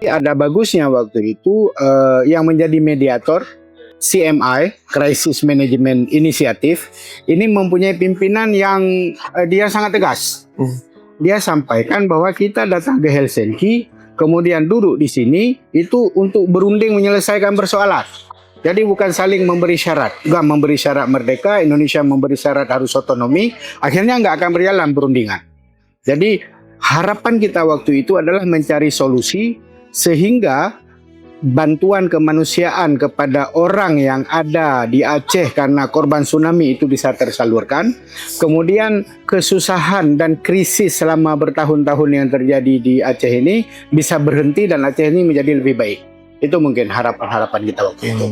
Ada bagusnya waktu itu yang menjadi mediator CMI, Crisis Management Initiative, ini mempunyai pimpinan yang dia sangat tegas. Dia sampaikan bahwa kita datang ke Helsinki, kemudian duduk di sini itu untuk berunding menyelesaikan persoalan. Jadi bukan saling memberi syarat. Enggak memberi syarat merdeka, Indonesia memberi syarat harus otonomi, akhirnya nggak akan berjalan perundingan. Jadi harapan kita waktu itu adalah mencari solusi sehingga bantuan kemanusiaan kepada orang yang ada di Aceh karena korban tsunami itu bisa tersalurkan. Kemudian kesusahan dan krisis selama bertahun-tahun yang terjadi di Aceh ini bisa berhenti dan Aceh ini menjadi lebih baik. Itu mungkin harapan-harapan kita waktu itu.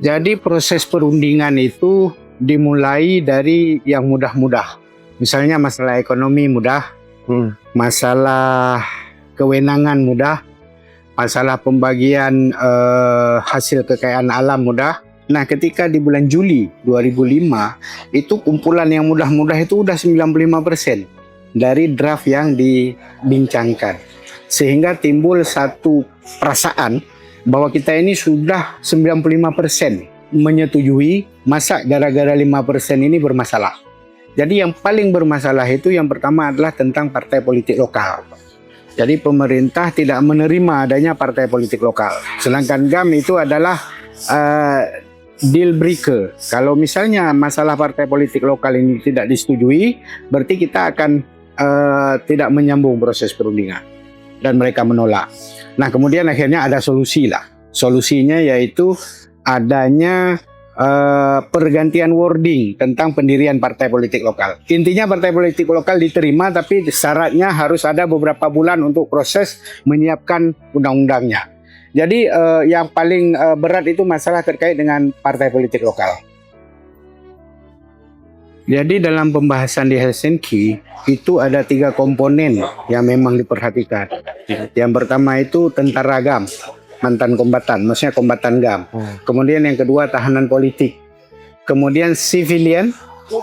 Jadi proses perundingan itu dimulai dari yang mudah-mudah. Misalnya masalah ekonomi mudah, masalah kewenangan mudah, masalah pembagian hasil kekayaan alam mudah. Nah, ketika di bulan Juli 2005 itu kumpulan yang mudah-mudah itu udah 95% dari draft yang dibincangkan. Sehingga timbul satu perasaan bahwa kita ini sudah 95% menyetujui, masa gara-gara 5% ini bermasalah. Jadi yang paling bermasalah itu yang pertama adalah tentang partai politik lokal. Jadi pemerintah tidak menerima adanya partai politik lokal. Sedangkan GAM itu adalah deal breaker. Kalau misalnya masalah partai politik lokal ini tidak disetujui, berarti kita akan tidak menyambung proses perundingan. Dan mereka menolak. Nah, kemudian akhirnya ada solusi lah. Solusinya yaitu adanya pergantian wording tentang pendirian partai politik lokal. Intinya partai politik lokal diterima, tapi syaratnya harus ada beberapa bulan untuk proses menyiapkan undang-undangnya. Jadi yang paling berat itu masalah terkait dengan partai politik lokal. Jadi dalam pembahasan di Helsinki itu ada 3 komponen yang memang diperhatikan. Yang pertama itu tentara GAM, mantan kombatan, maksudnya kombatan GAM. Kemudian yang kedua tahanan politik. Kemudian civilian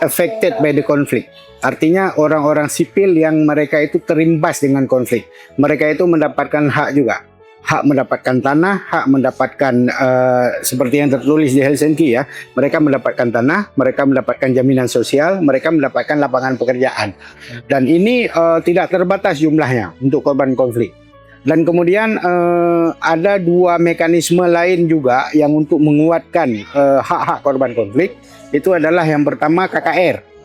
affected by the conflict. Artinya orang-orang sipil yang mereka itu terimbas dengan konflik. Mereka itu mendapatkan hak juga. Hak mendapatkan tanah, hak mendapatkan seperti yang tertulis di Helsinki ya. Mereka mendapatkan tanah, mereka mendapatkan jaminan sosial, mereka mendapatkan lapangan pekerjaan. Dan ini tidak terbatas jumlahnya untuk korban konflik. Dan kemudian ada 2 mekanisme lain juga yang untuk menguatkan hak-hak korban konflik. Itu adalah yang pertama KKR,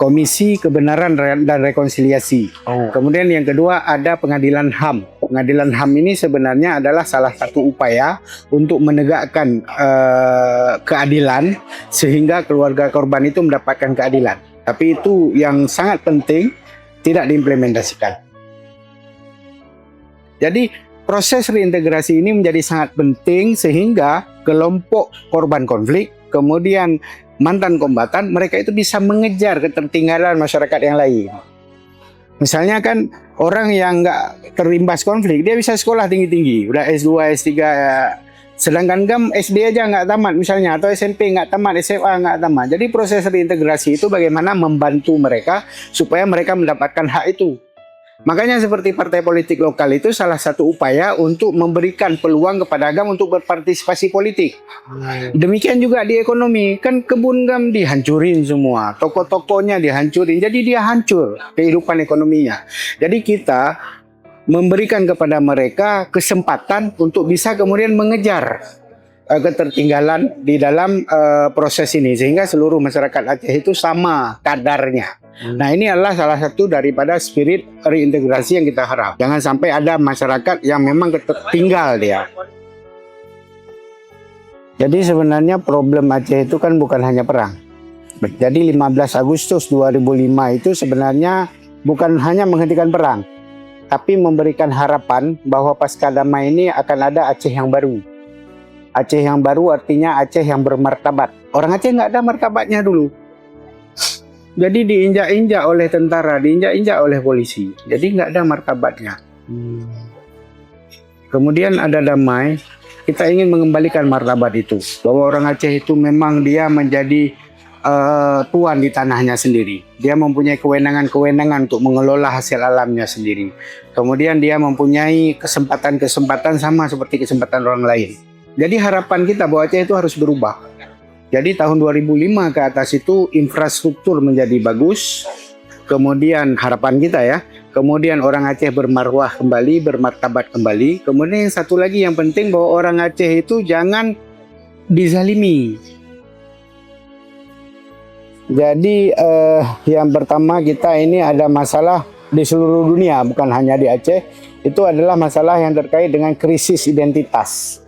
Komisi Kebenaran dan Rekonsiliasi. Kemudian yang kedua ada Pengadilan HAM. Pengadilan HAM ini sebenarnya adalah salah satu upaya untuk menegakkan keadilan sehingga keluarga korban itu mendapatkan keadilan. Tapi itu yang sangat penting tidak diimplementasikan. Jadi proses reintegrasi ini menjadi sangat penting sehingga kelompok korban konflik, kemudian mantan kombatan, mereka itu bisa mengejar ketertinggalan masyarakat yang lain. Misalnya kan orang yang nggak terimbas konflik, dia bisa sekolah tinggi-tinggi, udah S2, S3, sedangkan GAM SD aja nggak tamat misalnya, atau SMP nggak tamat, SMA nggak tamat. Jadi proses reintegrasi itu bagaimana membantu mereka supaya mereka mendapatkan hak itu. Makanya seperti partai politik lokal itu salah satu upaya untuk memberikan peluang kepada GAM untuk berpartisipasi politik. Demikian juga di ekonomi, kan kebun GAM dihancurin semua, toko-tokonya dihancurin, jadi dia hancur kehidupan ekonominya. Jadi kita memberikan kepada mereka kesempatan untuk bisa kemudian mengejar ketertinggalan di dalam proses ini, sehingga seluruh masyarakat Aceh itu sama kadarnya. Nah, ini adalah salah satu daripada spirit reintegrasi yang kita harap. Jangan sampai ada masyarakat yang memang tertinggal dia. Jadi sebenarnya problem Aceh itu kan bukan hanya perang. Jadi 15 Agustus 2005 itu sebenarnya bukan hanya menghentikan perang, tapi memberikan harapan bahwa pasca damai ini akan ada Aceh yang baru. Aceh yang baru artinya Aceh yang bermartabat. Orang Aceh nggak ada martabatnya dulu. Jadi diinjak-injak oleh tentara, diinjak-injak oleh polisi. Jadi nggak ada martabatnya. Kemudian ada damai, kita ingin mengembalikan martabat itu. Bahwa orang Aceh itu memang dia menjadi tuan di tanahnya sendiri. Dia mempunyai kewenangan-kewenangan untuk mengelola hasil alamnya sendiri. Kemudian dia mempunyai kesempatan-kesempatan sama seperti kesempatan orang lain. Jadi harapan kita bahwa Aceh itu harus berubah. Jadi tahun 2005 ke atas itu infrastruktur menjadi bagus. Kemudian harapan kita ya, kemudian orang Aceh bermarwah kembali, bermartabat kembali. Kemudian yang satu lagi yang penting bahwa orang Aceh itu jangan dizalimi. Jadi yang pertama kita ini ada masalah di seluruh dunia, bukan hanya di Aceh. Itu adalah masalah yang terkait dengan krisis identitas.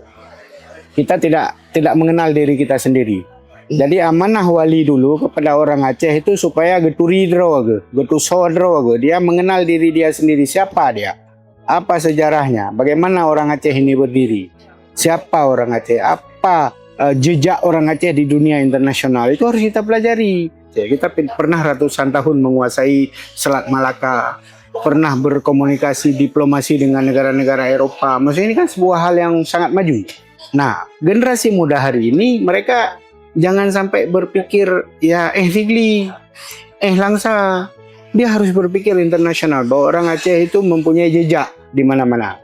Kita tidak mengenal diri kita sendiri. Jadi amanah wali dulu kepada orang Aceh itu supaya geturi droge, getu sodroge. Dia mengenal diri dia sendiri, siapa dia, apa sejarahnya, bagaimana orang Aceh ini berdiri, siapa orang Aceh, apa jejak orang Aceh di dunia internasional. Itu harus kita pelajari. Kita pernah ratusan tahun menguasai Selat Malaka, pernah berkomunikasi diplomasi dengan negara-negara Eropa. Maksudnya ini kan sebuah hal yang sangat maju. Nah, generasi muda hari ini mereka jangan sampai berpikir ya Figli, Langsa. Dia harus berpikir internasional bahwa orang Aceh itu mempunyai jejak di mana-mana.